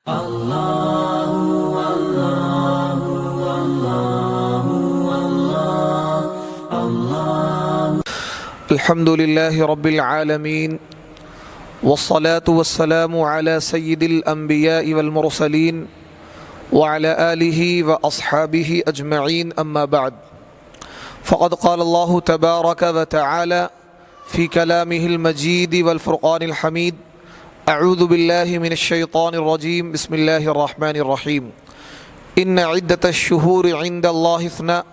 الحمد لله رب العالمين والصلاة والسلام على سيد الأنبياء والمرسلين وعلى آله وأصحابه أجمعين أما بعد فقد قال الله تبارك وتعالى في كلامه المجيد والفرقان الحميد أعوذ بالله من الشيطان الرجيم بسم الله الرحمن الرحيم إن عدة الشهور عند الله 12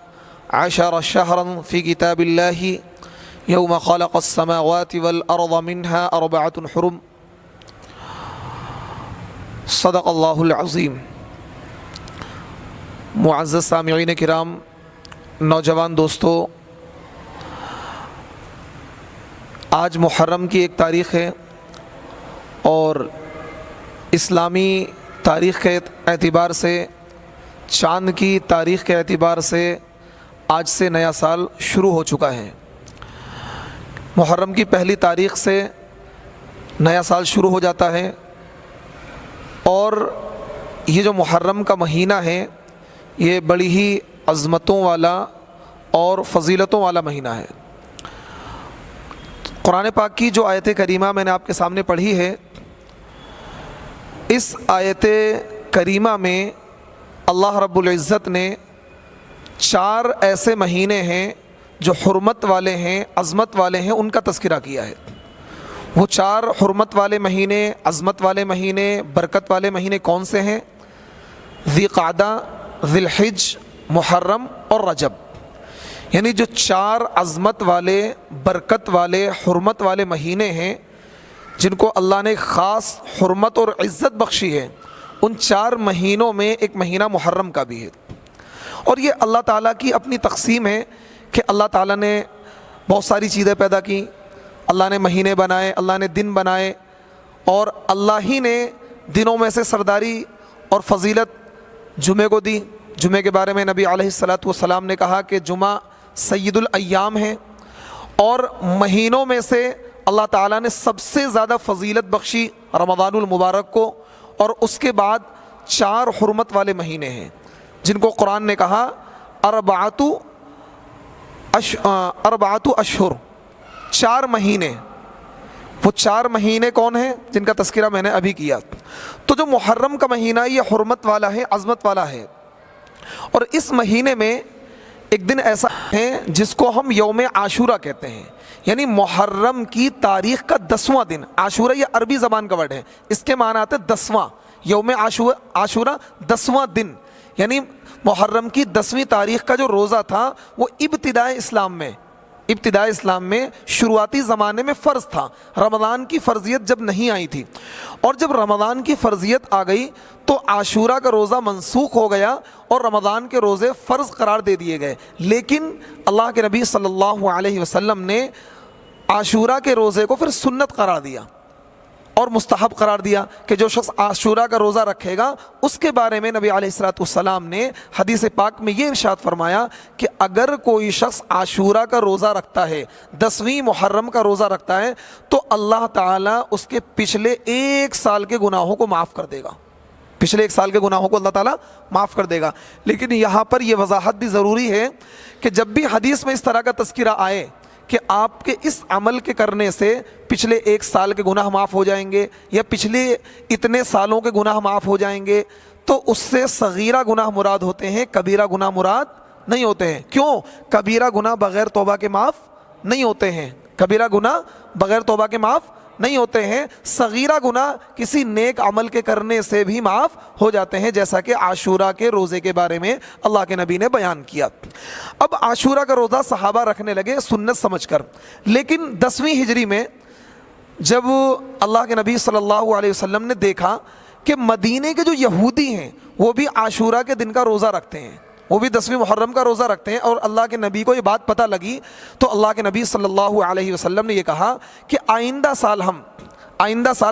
شهرا في كتاب الله يوم خلق السماوات والأرض منها 4 حرم صدق اللہ العظیم۔ معزز سامعین کرام، نوجوان دوستو، آج محرم کی ایک تاریخ ہے اور اسلامی تاریخ کے اعتبار سے، چاند کی تاریخ کے اعتبار سے آج سے نیا سال شروع ہو چکا ہے۔ محرم کی پہلی تاریخ سے نیا سال شروع ہو جاتا ہے اور یہ جو محرم کا مہینہ ہے یہ بڑی ہی عظمتوں والا اور فضیلتوں والا مہینہ ہے۔ قرآن پاک کی جو آیت کریمہ میں نے آپ کے سامنے پڑھی ہے، اس آیت کریمہ میں اللہ رب العزت نے 4 ایسے مہینے ہیں جو حرمت والے ہیں، عظمت والے ہیں، ان کا تذکرہ کیا ہے۔ وہ 4 حرمت والے مہینے، عظمت والے مہینے، برکت والے مہینے کون سے ہیں؟ ذی قعدہ، ذی الحج، محرم اور رجب۔ یعنی جو 4 عظمت والے، برکت والے، حرمت والے مہینے ہیں جن کو اللہ نے خاص حرمت اور عزت بخشی ہے، ان 4 مہینوں میں ایک مہینہ محرم کا بھی ہے۔ اور یہ اللہ تعالیٰ کی اپنی تقسیم ہے کہ اللہ تعالیٰ نے بہت ساری چیزیں پیدا کی، اللہ نے مہینے بنائے، اللہ نے دن بنائے، اور اللہ ہی نے دنوں میں سے سرداری اور فضیلت جمعے کو دی۔ جمعے کے بارے میں نبی علیہ الصلاۃ والسلام نے کہا کہ جمعہ سید الایام ہے، اور مہینوں میں سے اللہ تعالیٰ نے سب سے زیادہ فضیلت بخشی رمضان المبارک کو، اور اس کے بعد 4 حرمت والے مہینے ہیں جن کو قرآن نے کہا اربعۃ اشہر، 4 مہینے۔ وہ 4 مہینے کون ہیں جن کا تذکرہ میں نے ابھی کیا؟ تو جو محرم کا مہینہ یہ حرمت والا ہے، عظمت والا ہے، اور اس مہینے میں ایک دن ایسا ہے جس کو ہم یوم عاشورہ کہتے ہیں، یعنی محرم کی تاریخ کا 10واں دن۔ عاشورہ یہ عربی زبان کا ورڈ ہے، اس کے معنی آتے 10واں۔ یوم عاشورہ 10واں دن، یعنی محرم کی 10ویں تاریخ کا جو روزہ تھا وہ ابتدائی اسلام میں شروعاتی زمانے میں فرض تھا۔ رمضان کی فرضیت جب نہیں آئی تھی، اور جب رمضان کی فرضیت آ گئی تو عاشورہ کا روزہ منسوخ ہو گیا اور رمضان کے روزے فرض قرار دے دیے گئے۔ لیکن اللہ کے نبی صلی اللہ علیہ وسلم نے عاشورہ کے روزے کو پھر سنت قرار دیا اور مستحب قرار دیا کہ جو شخص عاشورہ کا روزہ رکھے گا، اس کے بارے میں نبی علیہ الصلوۃ والسلام نے حدیث پاک میں یہ ارشاد فرمایا کہ اگر کوئی شخص عاشورہ کا روزہ رکھتا ہے، 10ویں محرم کا روزہ رکھتا ہے، تو اللہ تعالیٰ اس کے پچھلے 1 سال کے گناہوں کو معاف کر دے گا۔ پچھلے 1 سال کے گناہوں کو اللہ تعالیٰ معاف کر دے گا۔ لیکن یہاں پر یہ وضاحت بھی ضروری ہے کہ جب بھی حدیث میں اس طرح کا تذکرہ آئے کہ آپ کے اس عمل کے کرنے سے پچھلے 1 سال کے گناہ معاف ہو جائیں گے یا پچھلے اتنے سالوں کے گناہ معاف ہو جائیں گے، تو اس سے صغیرہ گناہ مراد ہوتے ہیں، کبیرہ گناہ مراد نہیں ہوتے ہیں۔ کیوں؟ کبیرہ گناہ بغیر توبہ کے معاف نہیں ہوتے ہیں، کبیرہ گناہ بغیر توبہ کے معاف نہیں ہوتے ہیں، صغیرہ گناہ کسی نیک عمل کے کرنے سے بھی معاف ہو جاتے ہیں، جیسا کہ عاشورہ کے روزے کے بارے میں اللہ کے نبی نے بیان کیا۔ اب عاشورہ کا روزہ صحابہ رکھنے لگے سنت سمجھ کر، لیکن 10ویں ہجری میں جب اللہ کے نبی صلی اللہ علیہ وسلم نے دیکھا کہ مدینے کے جو یہودی ہیں وہ بھی عاشورہ کے دن کا روزہ رکھتے ہیں، وہ بھی 10ویں محرم کا روزہ رکھتے ہیں، اور اللہ کے نبی کو یہ بات پتہ لگی، تو اللہ کے نبی صلی اللہ علیہ وسلم نے یہ کہا کہ آئندہ سال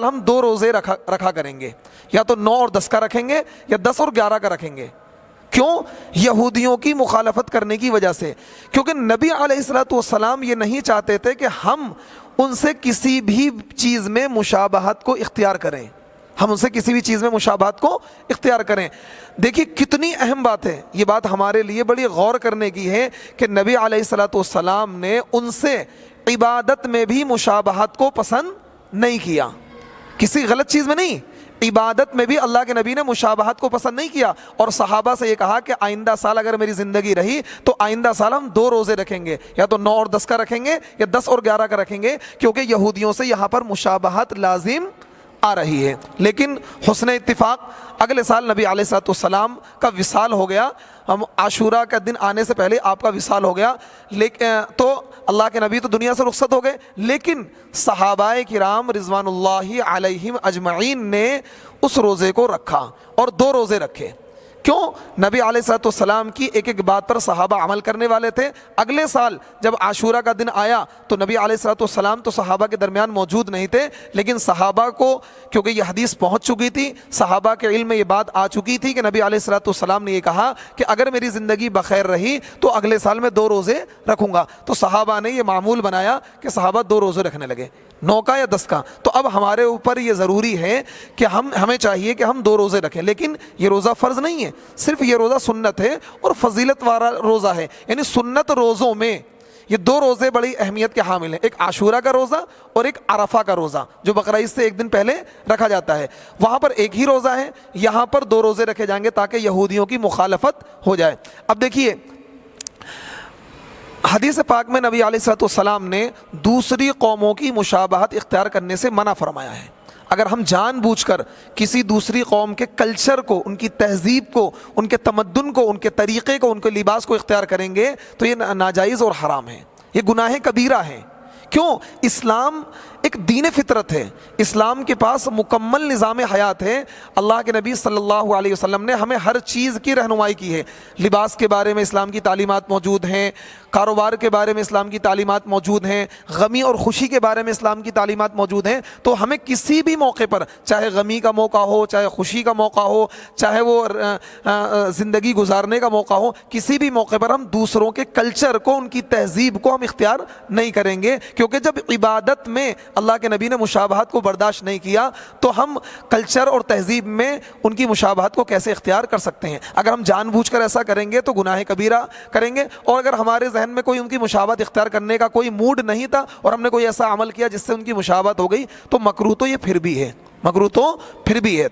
ہم 2 روزے رکھا کریں گے، یا تو 9 اور 10 کا رکھیں گے یا 10 اور 11 کا رکھیں گے۔ کیوں؟ یہودیوں کی مخالفت کرنے کی وجہ سے، کیونکہ نبی علیہ الصلوۃ والسلام یہ نہیں چاہتے تھے کہ ہم ان سے کسی بھی چیز میں مشابہت کو اختیار کریں۔ ہم ان سے کسی بھی چیز میں مشابہت کو اختیار کریں۔ دیکھیے کتنی اہم بات ہے، یہ بات ہمارے لیے بڑی غور کرنے کی ہے کہ نبی علیہ الصلوۃ والسلام نے ان سے عبادت میں بھی مشابہت کو پسند نہیں کیا، کسی غلط چیز میں نہیں، عبادت میں بھی اللہ کے نبی نے مشابہت کو پسند نہیں کیا، اور صحابہ سے یہ کہا کہ آئندہ سال اگر میری زندگی رہی تو آئندہ سال ہم 2 روزے رکھیں گے، یا تو 9 اور 10 کا رکھیں گے یا 10 اور 11 کا رکھیں گے، کیونکہ یہودیوں سے یہاں پر مشابہت لازم آ رہی ہے۔ لیکن حسن اتفاق اگلے سال نبی علیہ الصلوۃ والسلام کا وصال ہو گیا، ہم عاشورہ کا دن آنے سے پہلے آپ کا وصال ہو گیا، لیکن تو اللہ کے نبی تو دنیا سے رخصت ہو گئے، لیکن صحابہ کرام رضوان اللہ علیہم اجمعین نے اس روزے کو رکھا اور 2 روزے رکھے۔ کیوں؟ نبی علیہ الصلوۃ والسلام کی ایک ایک بات پر صحابہ عمل کرنے والے تھے۔ اگلے سال جب عاشورہ کا دن آیا تو نبی علیہ الصلوۃ والسلام تو صحابہ کے درمیان موجود نہیں تھے، لیکن صحابہ کو کیونکہ یہ حدیث پہنچ چکی تھی، صحابہ کے علم میں یہ بات آ چکی تھی کہ نبی علیہ الصلوۃ والسلام نے یہ کہا کہ اگر میری زندگی بخیر رہی تو اگلے سال میں 2 روزے رکھوں گا، تو صحابہ نے یہ معمول بنایا کہ صحابہ 2 روزے رکھنے لگے، 9 کا یا 10 کا۔ تو اب ہمارے اوپر یہ ضروری ہے کہ ہمیں چاہیے کہ ہم 2 روزے رکھیں، لیکن یہ روزہ فرض نہیں ہے، صرف یہ روزہ سنت ہے اور فضیلت والا روزہ ہے، یعنی سنت روزوں میں یہ 2 روزے بڑی اہمیت کے حامل ہیں، ایک عاشورہ کا روزہ اور ایک عرفہ کا روزہ جو بقرعید سے ایک دن پہلے رکھا جاتا ہے۔ وہاں پر ایک ہی روزہ ہے، یہاں پر 2 روزے رکھے جائیں گے تاکہ یہودیوں کی مخالفت ہو جائے۔ اب دیکھیے حدیث پاک میں نبی علیہ الصلوۃ والسلام نے دوسری قوموں کی مشابہت اختیار کرنے سے منع فرمایا ہے۔ اگر ہم جان بوجھ کر کسی دوسری قوم کے کلچر کو، ان کی تہذیب کو، ان کے تمدن کو، ان کے طریقے کو، ان کے لباس کو اختیار کریں گے تو یہ ناجائز اور حرام ہے، یہ گناہ کبیرہ ہے۔ کیوں؟ اسلام ایک دین فطرت ہے، اسلام کے پاس مکمل نظام حیات ہے۔ اللہ کے نبی صلی اللہ علیہ وسلم نے ہمیں ہر چیز کی رہنمائی کی ہے، لباس کے بارے میں اسلام کی تعلیمات موجود ہیں، کاروبار کے بارے میں اسلام کی تعلیمات موجود ہیں، غمی اور خوشی کے بارے میں اسلام کی تعلیمات موجود ہیں۔ تو ہمیں کسی بھی موقع پر، چاہے غمی کا موقع ہو، چاہے خوشی کا موقع ہو، چاہے وہ زندگی گزارنے کا موقع ہو، کسی بھی موقع پر ہم دوسروں کے کلچر کو، ان کی تہذیب کو ہم اختیار نہیں کریں گے، کیونکہ جب عبادت میں اللہ کے نبی نے مشابہت کو برداشت نہیں کیا تو ہم کلچر اور تہذیب میں ان کی مشابہت کو کیسے اختیار کر سکتے ہیں؟ اگر ہم جان بوجھ کر ایسا کریں گے تو گناہ کبیرہ کریں گے، اور اگر ہمارے ذہن میں کوئی ان کی مشابہت اختیار کرنے کا کوئی موڈ نہیں تھا اور ہم نے کوئی ایسا عمل کیا جس سے ان کی مشابہت ہو گئی تو مکروہ تو یہ پھر بھی ہے، مکروہ تو پھر بھی ہے۔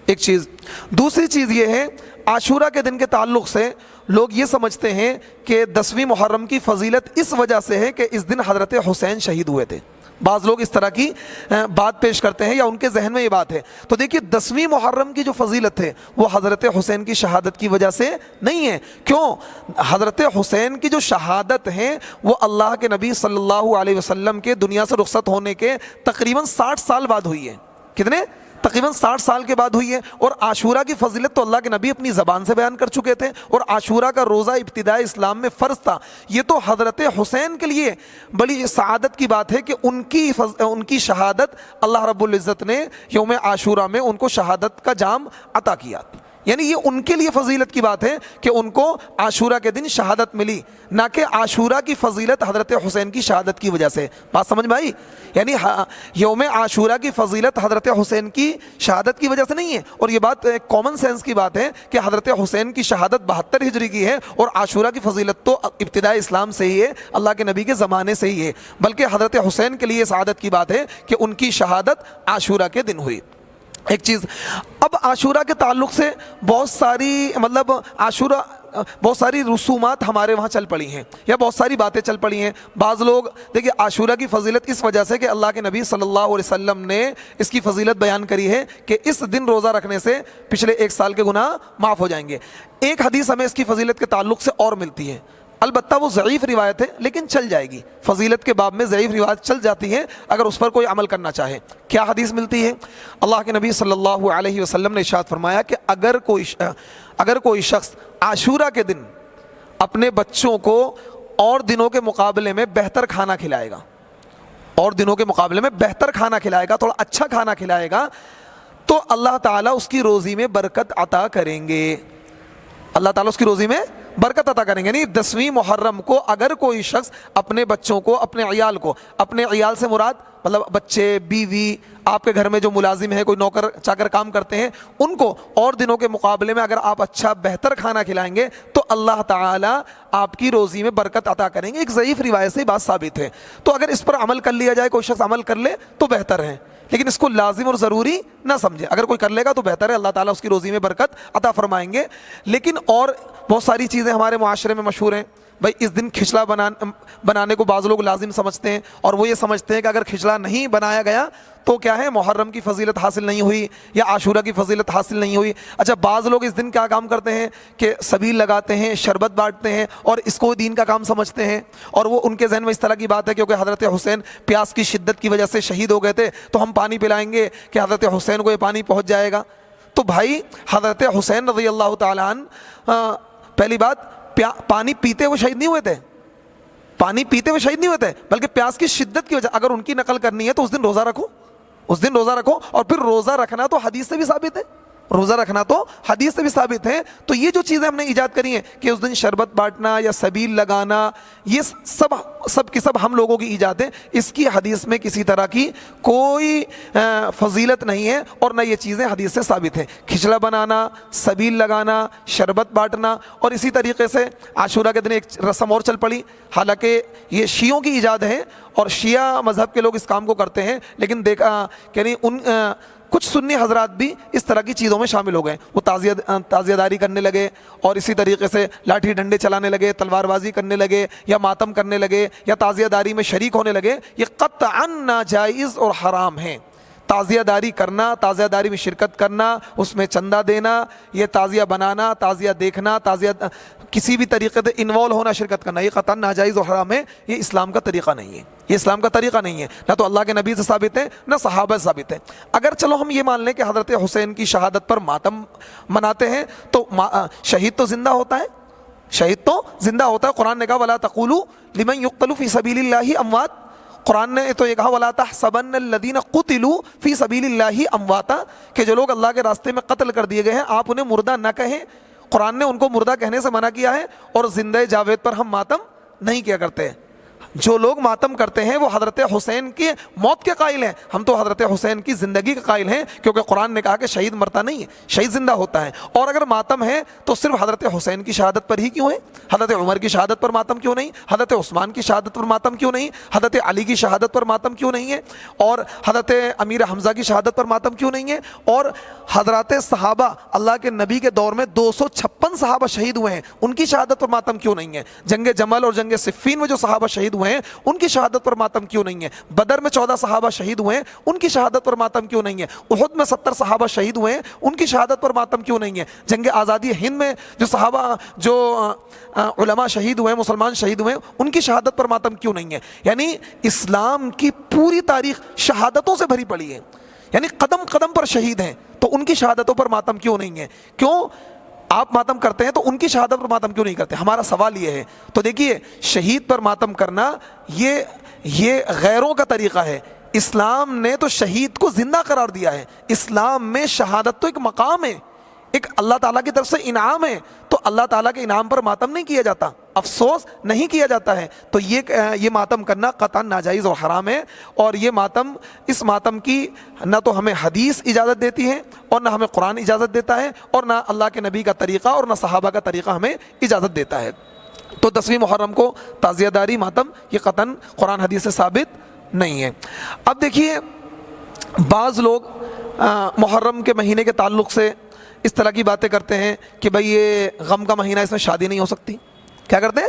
ایک چیز، دوسری چیز یہ ہے عاشورہ کے دن کے تعلق سے لوگ یہ سمجھتے ہیں کہ 10ویں محرم کی فضیلت اس وجہ سے ہے کہ اس دن حضرت حسین شہید ہوئے تھے۔ بعض لوگ اس طرح کی بات پیش کرتے ہیں یا ان کے ذہن میں یہ بات ہے۔ تو دیکھیے 10ویں محرم کی جو فضیلت ہے وہ حضرت حسین کی شہادت کی وجہ سے نہیں ہے۔ کیوں؟ حضرت حسین کی جو شہادت ہے وہ اللہ کے نبی صلی اللہ علیہ وسلم کے دنیا سے رخصت ہونے کے تقریباً 60 سال بعد ہوئی ہے۔ کتنے؟ تقریباً 60 سال کے بعد ہوئی ہے۔ اور عاشورہ کی فضیلت تو اللہ کے نبی اپنی زبان سے بیان کر چکے تھے، اور عاشورہ کا روزہ ابتدائی اسلام میں فرض تھا۔ یہ تو حضرت حسین کے لیے بڑی سعادت کی بات ہے کہ ان کی شہادت اللہ رب العزت نے یوم عاشورہ میں ان کو شہادت کا جام عطا کیا، یعنی یہ ان کے لیے فضیلت کی بات ہے کہ ان کو عاشورہ کے دن شہادت ملی، نہ کہ عاشورہ کی فضیلت حضرت حسین کی شہادت کی وجہ سے۔ بات سمجھ میں آئی؟ یعنی یوم عاشورہ کی فضیلت حضرت حسین کی شہادت کی وجہ سے نہیں ہے، اور یہ بات کامن سینس کی بات ہے کہ حضرت حسین کی شہادت 72 ہجری کی ہے، اور عاشورہ کی فضیلت تو ابتدائی اسلام سے ہی ہے، اللہ کے نبی کے زمانے سے ہی ہے، بلکہ حضرت حسین کے لیے سعادت کی بات ہے کہ ان کی شہادت عاشورہ کے دن ہوئی۔ ایک چیز، اب عاشورہ کے تعلق سے بہت ساری رسومات ہمارے وہاں چل پڑی ہیں یا بہت ساری باتیں چل پڑی ہیں۔ بعض لوگ دیکھیں عاشورہ کی فضیلت اس وجہ سے کہ اللہ کے نبی صلی اللہ علیہ وسلم نے اس کی فضیلت بیان کری ہے کہ اس دن روزہ رکھنے سے پچھلے 1 سال کے گناہ معاف ہو جائیں گے۔ ایک حدیث ہمیں اس کی فضیلت کے تعلق سے اور ملتی ہے، البتہ وہ ضعیف روایت ہے لیکن چل جائے گی، فضیلت کے باب میں ضعیف روایت چل جاتی ہے اگر اس پر کوئی عمل کرنا چاہے۔ کیا حدیث ملتی ہے؟ اللہ کے نبی صلی اللہ علیہ وسلم نے ارشاد فرمایا کہ اگر کوئی شخص عاشورہ کے دن اپنے بچوں کو اور دنوں کے مقابلے میں بہتر کھانا کھلائے گا، اور دنوں کے مقابلے میں بہتر کھانا کھلائے گا، تھوڑا اچھا کھانا کھلائے گا، تو اللہ تعالیٰ اس کی روزی میں برکت عطا کریں گے، اللہ تعالیٰ اس کی روزی میں برکت عطا کریں گے۔ یعنی 10ویں محرم کو اگر کوئی شخص اپنے بچوں کو، اپنے عیال سے مراد مطلب بچے، بیوی، آپ کے گھر میں جو ملازم ہے، کوئی نوکر چاکر کام کرتے ہیں، ان کو اور دنوں کے مقابلے میں اگر آپ اچھا بہتر کھانا کھلائیں گے تو اللہ تعالیٰ آپ کی روزی میں برکت عطا کریں گے۔ ایک ضعیف روایت سے بات ثابت ہے، تو اگر اس پر عمل کر لیا جائے، کوئی شخص عمل کر لے تو بہتر ہے، لیکن اس کو لازم اور ضروری نہ سمجھے۔ اگر کوئی کر لے گا تو بہتر ہے، اللہ تعالیٰ اس کی روزی میں برکت عطا فرمائیں گے۔ لیکن اور بہت ساری چیزیں ہمارے معاشرے میں مشہور ہیں بھائی، اس دن کھچڑا بنانے کو بعض لوگ لازم سمجھتے ہیں، اور وہ یہ سمجھتے ہیں کہ اگر کھچڑا نہیں بنایا گیا تو کیا ہے، محرم کی فضیلت حاصل نہیں ہوئی یا عاشورہ کی فضیلت حاصل نہیں ہوئی۔ اچھا، بعض لوگ اس دن کیا کام کرتے ہیں کہ سبیل لگاتے ہیں، شربت بانٹتے ہیں اور اس کو دین کا کام سمجھتے ہیں، اور وہ ان کے ذہن میں اس طرح کی بات ہے کیونکہ حضرت حسین پیاس کی شدت کی وجہ سے شہید ہو گئے تھے تو ہم پانی پلائیں گے کہ حضرت حسین کو یہ پانی پہنچ جائے گا۔ تو بھائی، حضرت حسین رضی اللہ تعالیٰ عنہ پہلی بات پانی پیتے ہوئے شہید نہیں ہوئے تھے، پانی پیتے ہوئے شہید نہیں ہوئے تھے، بلکہ پیاس کی شدت کی وجہ۔ اگر ان کی نقل کرنی ہے تو اس دن روزہ رکھو، اس دن روزہ رکھو، اور پھر روزہ رکھنا تو حدیث سے بھی ثابت ہے، روزہ رکھنا تو حدیث سے بھی ثابت ہے۔ تو یہ جو چیزیں ہم نے ایجاد کری ہیں کہ اس دن شربت بانٹنا یا سبیل لگانا، یہ سب کی سب ہم لوگوں کی ایجاد ہے، اس کی حدیث میں کسی طرح کی کوئی فضیلت نہیں ہے، اور نہ یہ چیزیں حدیث سے ثابت ہیں۔ کھچڑا بنانا، سبیل لگانا، شربت بانٹنا، اور اسی طریقے سے عاشورہ کے دن ایک رسم اور چل پڑی، حالانکہ یہ شیعوں کی ایجاد ہے اور شیعہ مذہب کے لوگ اس کام کو کرتے ہیں، لیکن دیکھا کہ نہیں، ان کچھ سنی حضرات بھی اس طرح کی چیزوں میں شامل ہو گئے، وہ تعزیہ داری کرنے لگے، اور اسی طریقے سے لاٹھی ڈنڈے چلانے لگے، تلوار بازی کرنے لگے، یا ماتم کرنے لگے، یا تعزیہ داری میں شریک ہونے لگے۔ یہ قطعاً ناجائز اور حرام ہے۔ تعزیہ داری کرنا، تعزیہ داری میں شرکت کرنا، اس میں چندہ دینا، یہ تعزیہ بنانا، تعزیہ دیکھنا، تعزیہ کسی بھی طریقے سے انوالو ہونا، شرکت کرنا، یہ قطعاً ناجائز اور حرام ہے۔ یہ اسلام کا طریقہ نہیں ہے، یہ اسلام کا طریقہ نہیں ہے، نہ تو اللہ کے نبی سے ثابت ہے، نہ صحابہ سے ثابت ہے۔ اگر چلو ہم یہ مان لیں کہ حضرت حسین کی شہادت پر ماتم مناتے ہیں تو شہید تو زندہ ہوتا ہے، شہید تو زندہ ہوتا ہے۔ قرآن نے کہا وَلَا تَقُولُوا لِمَنْ يُقْتَلُ فِي سَبِيلِ اللَّهِ أَمْوَاتٌ، قرآن نے تو یہ کہا وَلَا تَحْسَبَنَّ الَّذِينَ قُتِلُوا فِي سَبِيلِ اللَّهِ أَمْوَاتًا، کہ جو لوگ اللہ کے راستے میں قتل کر دیے گئے ہیں آپ انہیں مردہ نہ کہیں۔ قرآن نے ان کو مردہ کہنے سے منع کیا ہے، اور زندہ جاوید پر ہم ماتم نہیں کیا کرتے۔ جو لوگ ماتم کرتے ہیں وہ حضرت حسین کی موت کے قائل ہیں، ہم تو حضرت حسین کی زندگی کے قائل ہیں، کیونکہ قرآن نے کہا کہ شہید مرتا نہیں ہے، شہید زندہ ہوتا ہے۔ اور اگر ماتم ہے تو صرف حضرت حسین کی شہادت پر ہی کیوں ہے؟ حضرت عمر کی شہادت پر ماتم کیوں نہیں؟ حضرت عثمان کی شہادت پر ماتم کیوں نہیں؟ حضرت علی کی شہادت پر ماتم کیوں نہیں ہے؟ اور حضرت امیر حمزہ کی شہادت پر ماتم کیوں نہیں ہے؟ اور حضرات صحابہ، اللہ کے نبی کے دور میں 256 صحابہ شہید ہوئے ہیں، ان کی شہادت پر ماتم کیوں نہیں ہے؟ جنگ جمل اور جنگ صفین میں جو صحابہ شہید ہوئے ہیں ان کی شہادت پر ماتم کیوں نہیں ہے؟ بدر میں 14 صحابہ شہید ہوئے ہیں، ان کی شہادت پر ماتم کیوں نہیں ہے؟ احد میں 70 صحابہ شہید ہوئے ہیں، ان کی شہادت پر ماتم کیوں نہیں ہے؟ جنگ آزادی ہند میں جو صحابہ، جو علماء شہید ہوئے ہیں، مسلمان شہید ہوئے ہیں، ان کی شہادت پر ماتم کیوں نہیں ہے؟ یعنی اسلام کی پوری تاریخ شہادتوں سے بھری پڑی ہے، یعنی قدم قدم پر شہید ہیں، تو ان کی شہادتوں پر ماتم کیوں نہیں ہے؟ کیوں آپ ماتم کرتے ہیں تو ان کی شہادت پر ماتم کیوں نہیں کرتے؟ ہمارا سوال یہ ہے۔ تو دیکھیے، شہید پر ماتم کرنا یہ غیروں کا طریقہ ہے۔ اسلام نے تو شہید کو زندہ قرار دیا ہے۔ اسلام میں شہادت تو ایک مقام ہے، ایک اللہ تعالیٰ کی طرف سے انعام ہے، تو اللہ تعالیٰ کے انعام پر ماتم نہیں کیا جاتا، افسوس نہیں کیا جاتا ہے۔ تو یہ ماتم کرنا قطعاً ناجائز اور حرام ہے، اور یہ ماتم، اس ماتم کی نہ تو ہمیں حدیث اجازت دیتی ہے، اور نہ ہمیں قرآن اجازت دیتا ہے، اور نہ اللہ کے نبی کا طریقہ اور نہ صحابہ کا طریقہ ہمیں اجازت دیتا ہے۔ تو 10ویں محرم کو تعزیہ داری ماتم یہ قطعاً قرآن حدیث سے ثابت نہیں ہے۔ اب دیکھیے، بعض لوگ محرم کے مہینے کے تعلق سے اس طرح کی باتیں کرتے ہیں کہ بھئی یہ غم کا مہینہ، اس میں شادی نہیں ہو سکتی۔ کیا کرتے ہیں؟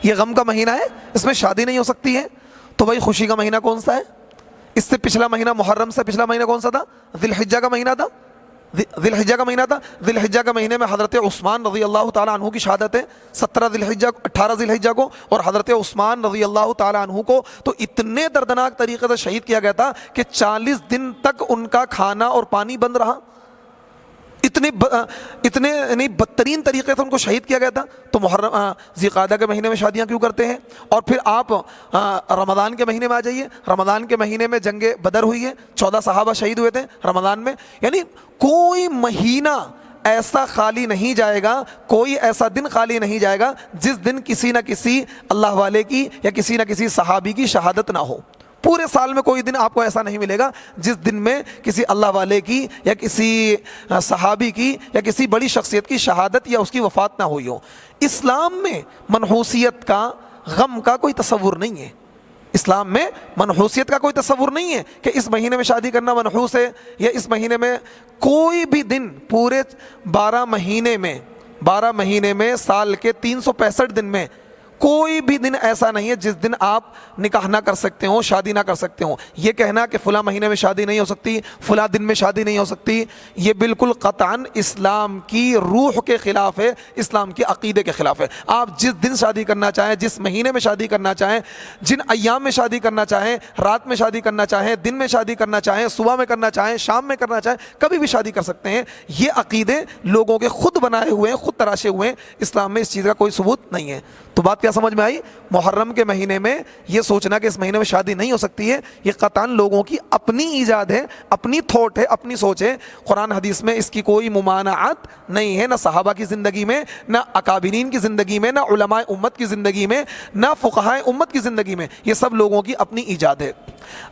یہ غم کا مہینہ ہے، اس میں شادی نہیں ہو سکتی ہے۔ تو بھئی خوشی کا مہینہ کون سا ہے؟ اس سے پچھلا مہینہ، محرم سے پچھلا مہینہ کون سا تھا؟ ذی الحجہ کا مہینہ تھا، ذی الحجہ کا مہینہ تھا۔ ذی الحجہ کے مہینے میں حضرت عثمان رضی اللہ تعالیٰ عنہ کی شہادت ہے 18 ذی الحجہ کو، اور حضرت عثمان رضی اللہ تعالیٰ عنہ کو تو اتنے دردناک طریقے سے شہید کیا گیا تھا کہ 40 دن تک ان کا کھانا اور پانی بند رہا، اتنے یعنی بدترین طریقے سے ان کو شہید کیا گیا تھا۔ تو محرم ذی القعدہ کے مہینے میں شادیاں کیوں کرتے ہیں؟ اور پھر آپ رمضان کے مہینے میں آ جائیے، رمضان کے مہینے میں جنگ بدر ہوئی ہے، 14 صحابہ شہید ہوئے تھے رمضان میں۔ یعنی کوئی مہینہ ایسا خالی نہیں جائے گا، کوئی ایسا دن خالی نہیں جائے گا جس دن کسی نہ کسی اللہ والے کی یا کسی نہ کسی صحابی کی شہادت نہ ہو۔ پورے سال میں کوئی دن آپ کو ایسا نہیں ملے گا جس دن میں کسی اللہ والے کی یا کسی صحابی کی یا کسی بڑی شخصیت کی شہادت یا اس کی وفات نہ ہوئی ہو۔ اسلام میں منحوسیت کا، غم کا کوئی تصور نہیں ہے۔ اسلام میں منحوسیت کا کوئی تصور نہیں ہے کہ اس مہینے میں شادی کرنا منحوس ہے، یا اس مہینے میں کوئی بھی دن پورے 12 مہینے میں سال کے 365 دن میں کوئی بھی دن ایسا نہیں ہے جس دن آپ نکاح نہ کر سکتے ہوں، شادی نہ کر سکتے ہوں۔ یہ کہنا کہ فلاں مہینے میں شادی نہیں ہو سکتی، فلاں دن میں شادی نہیں ہو سکتی، یہ بالکل قطعاً اسلام کی روح کے خلاف ہے، اسلام کے عقیدے کے خلاف ہے۔ آپ جس دن شادی کرنا چاہیں، جس مہینے میں شادی کرنا چاہیں، جن ایام میں شادی کرنا چاہیں، رات میں شادی کرنا چاہیں، دن میں شادی کرنا چاہیں، صبح میں کرنا چاہیں، شام میں کرنا چاہیں، کبھی بھی شادی کر سکتے ہیں۔ یہ عقیدے لوگوں کے خود بنائے ہوئے ہیں، خود تراشے ہوئے ہیں، اسلام میں اس چیز کا کوئی ثبوت نہیں ہے۔ تو بات کیا سمجھ میں آئی؟ محرم کے مہینے میں یہ سوچنا کہ اس مہینے میں شادی نہیں ہو سکتی ہے، یہ قطعاً لوگوں کی اپنی ایجاد ہے، اپنی تھوٹ ہے، اپنی سوچ ہے۔ قرآن حدیث میں اس کی کوئی ممانعت نہیں ہے، نہ صحابہ کی زندگی میں، نہ اکابرین کی زندگی میں، نہ علماء امت کی زندگی میں، نہ فقہائے امت کی زندگی میں، یہ سب لوگوں کی اپنی ایجاد ہے۔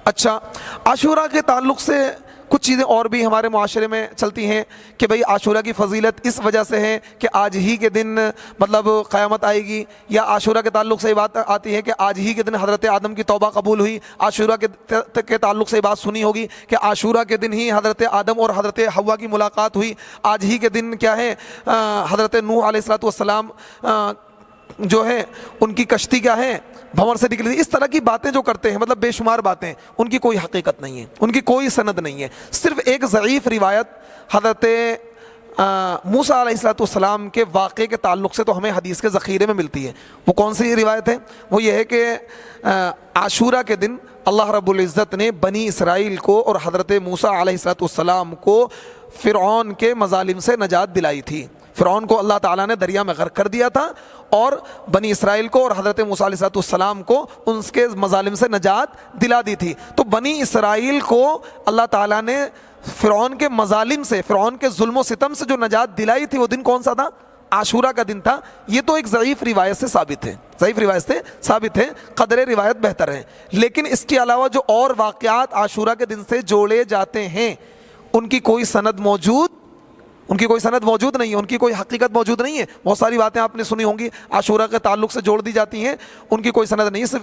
اچھا، عاشوراء کے تعلق سے کچھ چیزیں اور بھی ہمارے معاشرے میں چلتی ہیں کہ بھئی عاشوراء کی فضیلت اس وجہ سے ہے کہ آج ہی کے دن مطلب قیامت آئے گی، یا عاشوراء کے تعلق سے یہ بات آتی ہے کہ آج ہی کے دن حضرت آدم کی توبہ قبول ہوئی۔ عاشوراء کے تعلق سے یہ بات سنی ہوگی کہ عاشوراء کے دن ہی حضرت آدم اور حضرت حوا کی ملاقات ہوئی۔ آج ہی کے دن کیا ہے، حضرت نوح علیہ السلام جو ہے ان کی کشتی کیا ہے، بھنور سے نکلی تھی۔ اس طرح کی باتیں جو کرتے ہیں، مطلب بے شمار باتیں، ان کی کوئی حقیقت نہیں ہے، ان کی کوئی سند نہیں ہے۔ صرف ایک ضعیف روایت حضرت موسیٰ علیہ السلام کے واقعے کے تعلق سے تو ہمیں حدیث کے ذخیرے میں ملتی ہے۔ وہ کون سی روایت ہے؟ وہ یہ ہے کہ عاشوراء کے دن اللہ رب العزت نے بنی اسرائیل کو اور حضرت موسیٰ علیہ السلام کو فرعون کے مظالم سے نجات دلائی تھی۔ فرعون کو اللہ تعالیٰ نے دریا میں غرق کر دیا تھا، اور بنی اسرائیل کو اور حضرت موسیٰ علیہ السلام کو ان کے مظالم سے نجات دلا دی تھی۔ تو بنی اسرائیل کو اللہ تعالیٰ نے فرعون کے مظالم سے، فرعون کے ظلم و ستم سے جو نجات دلائی تھی، وہ دن کون سا تھا؟ عاشوراء کا دن تھا۔ یہ تو ایک ضعیف روایت سے ثابت ہے، ضعیف روایت سے ثابت ہے، قدر روایت بہتر ہے۔ لیکن اس کے علاوہ جو اور واقعات عاشوراء کے دن سے جوڑے جاتے ہیں، ان کی کوئی سند موجود نہیں ہے، ان کی کوئی حقیقت موجود نہیں ہے۔ بہت ساری باتیں آپ نے سنی ہوں گی عاشوراء کے تعلق سے جوڑ دی جاتی ہیں، ان کی کوئی سند نہیں ہے۔ صرف